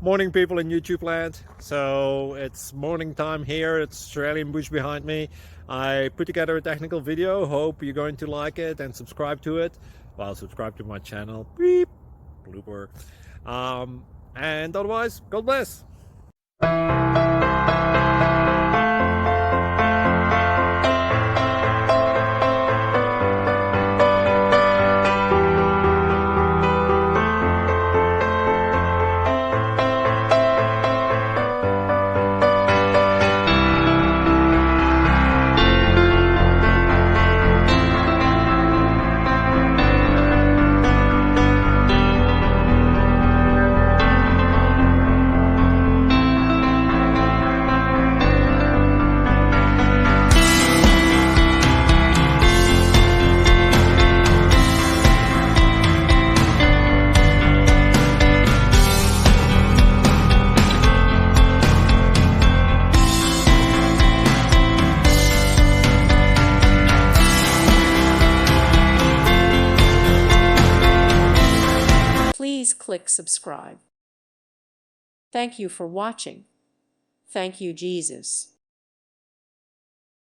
Morning, people in YouTube land. So it's morning time here. It's Australian bush behind me. I put together a technical video. Hope you're going to like it and subscribe to it. Well, subscribe to my channel. Beep. Blooper. And otherwise, God bless. Please click subscribe. Thank you for watching. Thank you, Jesus.